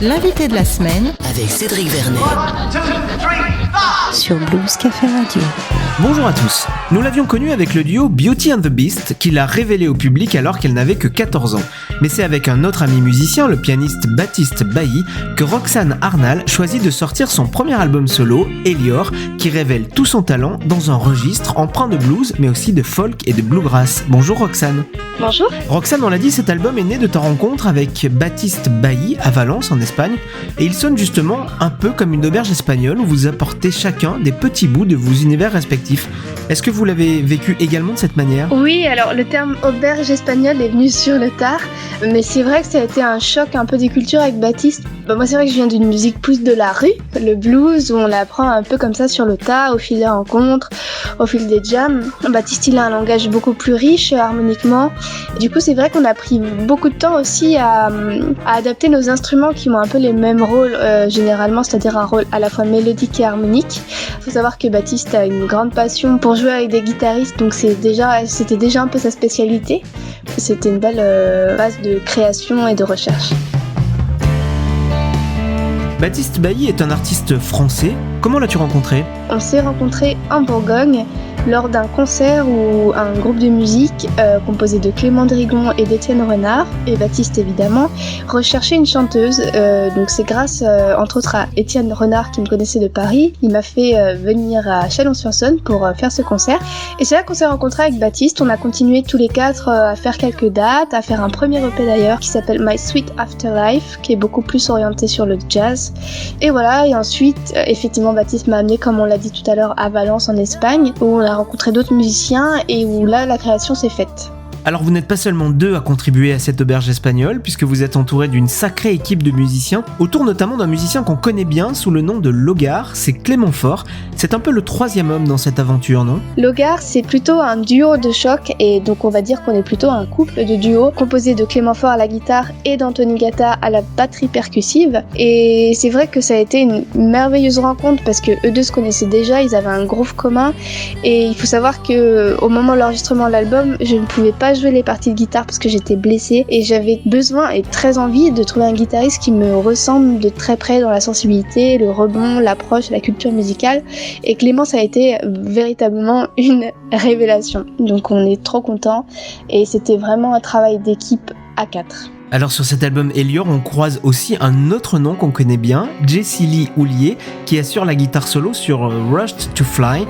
L'invité de la semaine avec Cédric Vernet sur Blues Café Radio. Bonjour à tous. Nous l'avions connue avec le duo Beauty and the Beast qui l'a révélée au public alors qu'elle n'avait que 14 ans. Mais c'est avec un autre ami musicien, le pianiste Baptiste Bailly, que Roxane Arnal choisit de sortir son premier album solo, Elior, qui révèle tout son talent dans un registre empreint de blues mais aussi de folk et de bluegrass. Bonjour Roxane. Bonjour. Roxane, on l'a dit, cet album est né de ta rencontre avec Baptiste Bailly à Valence en Espagne et il sonne justement un peu comme une auberge espagnole où vous apportez chacun des petits bouts de vos univers respectifs. Est-ce que vous l'avez vécu également de cette manière ? Oui, alors le terme auberge espagnole est venu sur le tard, mais c'est vrai que ça a été un choc un peu des cultures avec Baptiste. Moi c'est vrai que je viens d'une musique plus de la rue, le blues, où on l'apprend un peu comme ça sur le tas, au fil des rencontres, au fil des jams. Baptiste il a un langage beaucoup plus riche harmoniquement. Et du coup c'est vrai qu'on a pris beaucoup de temps aussi à adapter nos instruments qui ont un peu les mêmes rôles généralement, c'est-à-dire un rôle à la fois mélodique et harmonique. Il faut savoir que Baptiste a une grande passion pour jouer avec des guitaristes, donc c'était déjà un peu sa spécialité. C'était une belle base de création et de recherche. Baptiste Bailly est un artiste français. Comment l'as-tu rencontré ? On s'est rencontrés en Bourgogne lors d'un concert où un groupe de musique composé de Clément Drigon et d'Étienne Renard, et Baptiste évidemment, recherchait une chanteuse. Donc c'est grâce entre autres à Étienne Renard qui me connaissait de Paris. Il m'a fait venir à Chalon-sur-Saône pour faire ce concert. Et c'est là qu'on s'est rencontrés avec Baptiste. On a continué tous les quatre à faire quelques dates, à faire un premier EP d'ailleurs qui s'appelle My Sweet Afterlife, qui est beaucoup plus orienté sur le jazz. Et voilà, et ensuite effectivement Baptiste m'a amené, comme on l'a dit tout à l'heure, à Valence en Espagne, où on a rencontré d'autres musiciens et où là la création s'est faite. Alors vous n'êtes pas seulement deux à contribuer à cette auberge espagnole, puisque vous êtes entouré d'une sacrée équipe de musiciens, autour notamment d'un musicien qu'on connaît bien sous le nom de Logar, c'est Clément Faure. C'est un peu le troisième homme dans cette aventure, non ? Logar, c'est plutôt un duo de choc, et donc on va dire qu'on est plutôt un couple de duo composé de Clément Faure à la guitare et d'Anthony Gatta à la batterie percussive. Et c'est vrai que ça a été une merveilleuse rencontre parce que eux deux se connaissaient déjà, ils avaient un groove commun, et il faut savoir que au moment de l'enregistrement de l'album, je ne pouvais pas jouer les parties de guitare parce que j'étais blessée et j'avais besoin et très envie de trouver un guitariste qui me ressemble de très près dans la sensibilité, le rebond, l'approche, la culture musicale. Et Clément, ça a été véritablement une révélation. Donc on est trop contents et c'était vraiment un travail d'équipe à 4. Alors sur cet album Elior, on croise aussi un autre nom qu'on connaît bien, Jessie Lee Houllier, qui assure la guitare solo sur Rushed to Fly.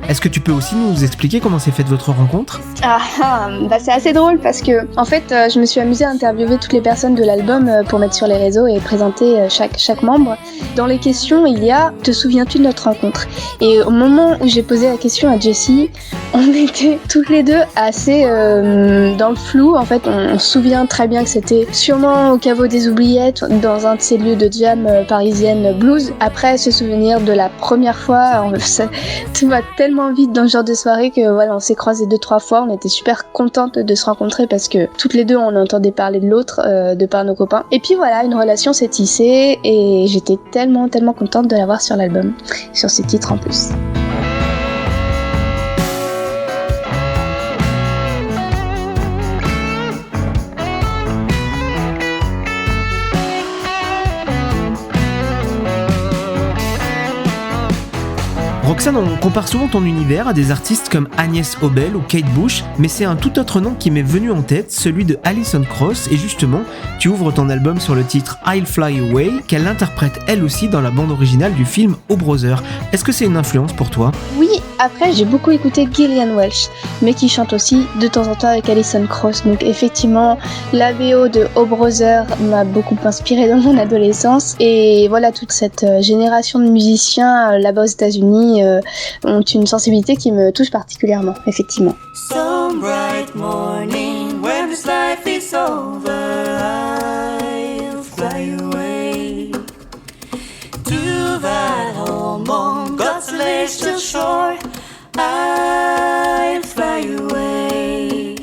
Est-ce que tu peux aussi nous expliquer comment s'est faite votre rencontre ? C'est assez drôle parce que en fait je me suis amusée à interviewer toutes les personnes de l'album pour mettre sur les réseaux et présenter chaque membre. Dans les questions il y a « Te souviens-tu de notre rencontre ?» Et au moment où j'ai posé la question à Jessie, on était toutes les deux assez dans le flou. En fait on se souvient très bien que c'était sûrement au Caveau des Oubliettes, dans un de ces lieux de jam parisienne blues. Après se souvenir de la première fois, tout va tellement vite dans ce genre de soirée que voilà, on s'est croisés 2-3 fois, on était super contentes de se rencontrer parce que toutes les deux on entendait parler de l'autre de par nos copains. Et puis voilà, une relation s'est tissée et j'étais tellement contente de l'avoir sur l'album, sur ces titres en plus. Roxane, on compare souvent ton univers à des artistes comme Agnès Obel ou Kate Bush, mais c'est un tout autre nom qui m'est venu en tête, celui de Alison Krauss, et justement, tu ouvres ton album sur le titre I'll Fly Away, qu'elle interprète elle aussi dans la bande originale du film O Brother. Est-ce que c'est une influence pour toi ? Oui, après j'ai beaucoup écouté Gillian Welch, mais qui chante aussi de temps en temps avec Alison Krauss, donc effectivement la BO de O Brother m'a beaucoup inspirée dans mon adolescence, et voilà, toute cette génération de musiciens là-bas aux États-Unis ont une sensibilité qui me touche particulièrement, effectivement. Some bright morning when this life is over, I'll fly away to that home on God's celestial shore. I'll fly away.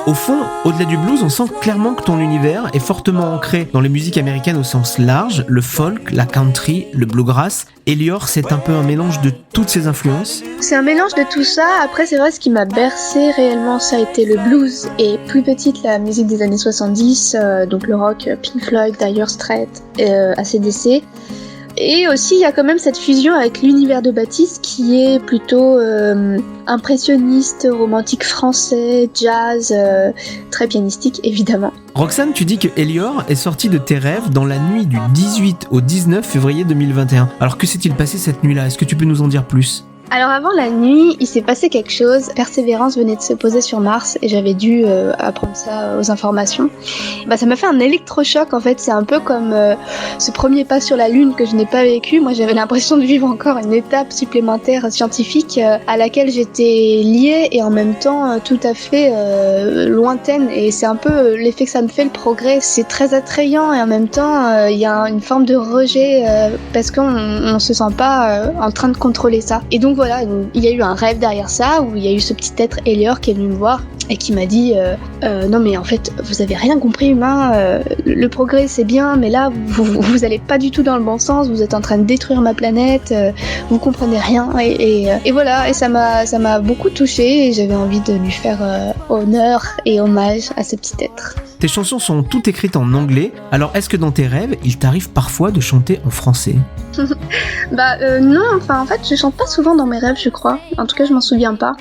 Au fond, au-delà du blues, on sent clairement que ton univers est fortement ancré dans les musiques américaines au sens large, le folk, la country, le bluegrass. Elior, c'est un peu un mélange de toutes ces influences. C'est un mélange de tout ça. Après, c'est vrai, ce qui m'a bercé réellement, ça a été le blues. Et plus petite, la musique des années 70, donc le rock, Pink Floyd, Dire Straits, AC/DC. Et aussi, il y a quand même cette fusion avec l'univers de Baptiste qui est plutôt impressionniste, romantique français, jazz, très pianistique évidemment. Roxane, tu dis que Elior est sorti de tes rêves dans la nuit du 18 au 19 février 2021. Alors que s'est-il passé cette nuit-là ? Est-ce que tu peux nous en dire plus ? Alors avant la nuit, il s'est passé quelque chose. Persévérance venait de se poser sur Mars et j'avais dû apprendre ça aux informations. Ça m'a fait un électrochoc en fait. C'est un peu comme ce premier pas sur la Lune que je n'ai pas vécu. Moi j'avais l'impression de vivre encore une étape supplémentaire scientifique à laquelle j'étais liée et en même temps tout à fait lointaine. Et c'est un peu l'effet que ça me fait le progrès. C'est très attrayant et en même temps il y a une forme de rejet parce qu'on se sent pas en train de contrôler ça. Et donc voilà, il y a eu un rêve derrière ça, où il y a eu ce petit être Elior qui est venu me voir et qui m'a dit non mais en fait vous avez rien compris humain, le progrès c'est bien mais là vous allez pas du tout dans le bon sens, vous êtes en train de détruire ma planète, vous comprenez rien et voilà, et ça m'a beaucoup touchée et j'avais envie de lui faire honneur et hommage à ce petit être. Tes chansons sont toutes écrites en anglais, alors est-ce que dans tes rêves, il t'arrive parfois de chanter en français ? Non, en fait je chante pas souvent dans mes rêves je crois, en tout cas je m'en souviens pas,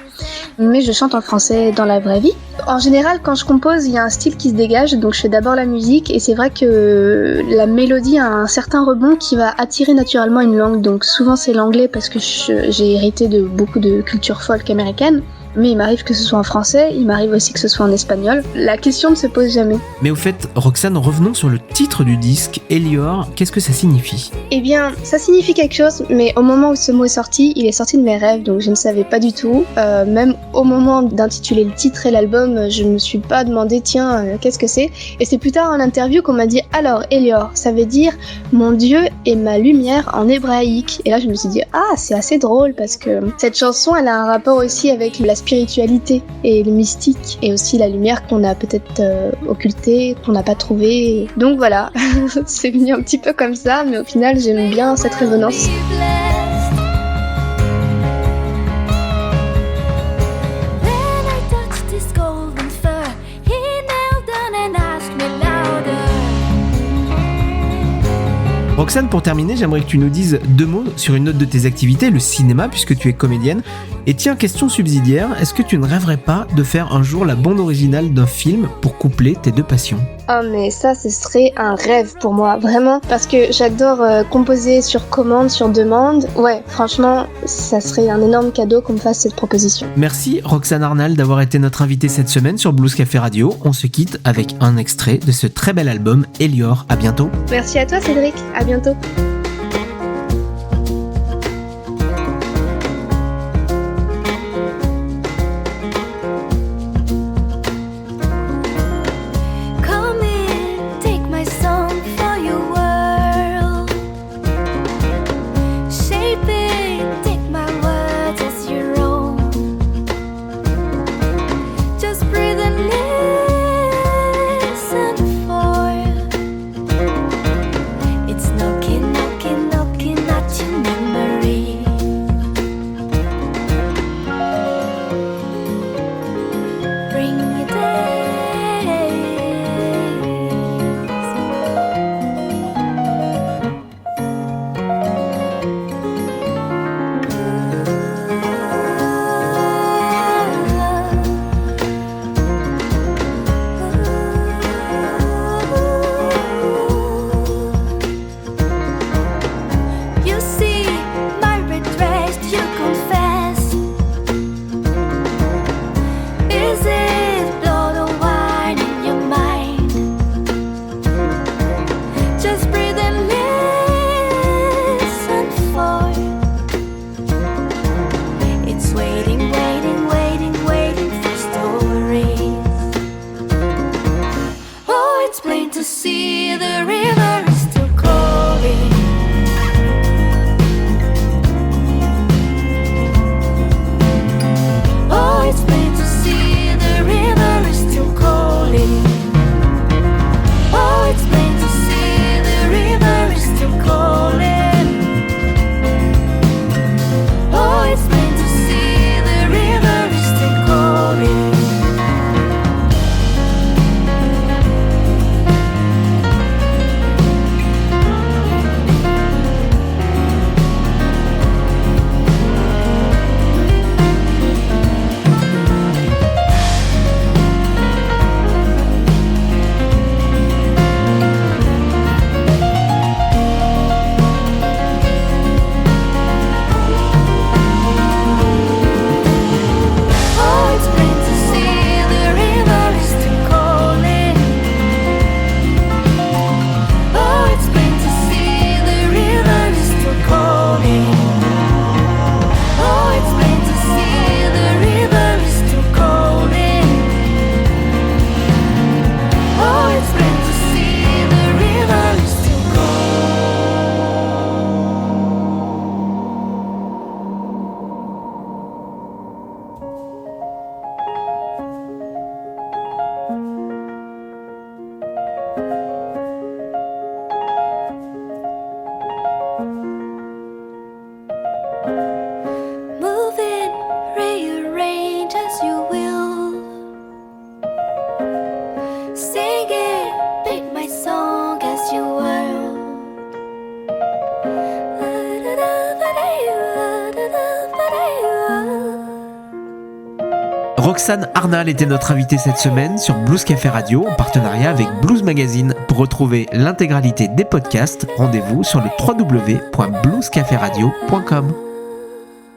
mais je chante en français dans la vraie vie. En général quand je compose il y a un style qui se dégage, donc je fais d'abord la musique et c'est vrai que la mélodie a un certain rebond qui va attirer naturellement une langue, donc souvent c'est l'anglais parce que j'ai hérité de beaucoup de culture folk américaine. Mais il m'arrive que ce soit en français, il m'arrive aussi que ce soit en espagnol. La question ne se pose jamais. Mais au fait, Roxane, revenons sur le titre du disque, Elior, qu'est-ce que ça signifie ? Eh bien, ça signifie quelque chose, mais au moment où ce mot est sorti, il est sorti de mes rêves, donc je ne savais pas du tout. Même au moment d'intituler le titre et l'album, je ne me suis pas demandé, tiens, qu'est-ce que c'est ? Et c'est plus tard en interview qu'on m'a dit, alors, Elior, ça veut dire « mon Dieu et ma lumière » en hébraïque. Et là, je me suis dit, ah, c'est assez drôle, parce que cette chanson, elle a un rapport aussi avec la spiritualité et le mystique et aussi la lumière qu'on a peut-être occultée, qu'on n'a pas trouvée. Donc voilà, c'est venu un petit peu comme ça, mais au final j'aime bien cette résonance. Roxane, pour terminer, j'aimerais que tu nous dises 2 mots sur une autre de tes activités, le cinéma, puisque tu es comédienne. Et tiens, question subsidiaire, est-ce que tu ne rêverais pas de faire un jour la bande originale d'un film pour coupler tes 2 passions ? Oh mais ça, ce serait un rêve pour moi, vraiment, parce que j'adore composer sur commande, sur demande. Ouais, franchement, ça serait un énorme cadeau qu'on me fasse cette proposition. Merci Roxane Arnal d'avoir été notre invitée cette semaine sur Blues Café Radio. On se quitte avec un extrait de ce très bel album, Elior. À bientôt. Merci à toi Cédric, à bientôt. Knocking Roxane Arnal était notre invitée cette semaine sur Blues Café Radio en partenariat avec Blues Magazine. Pour retrouver l'intégralité des podcasts, rendez-vous sur le www.bluescaferadio.com.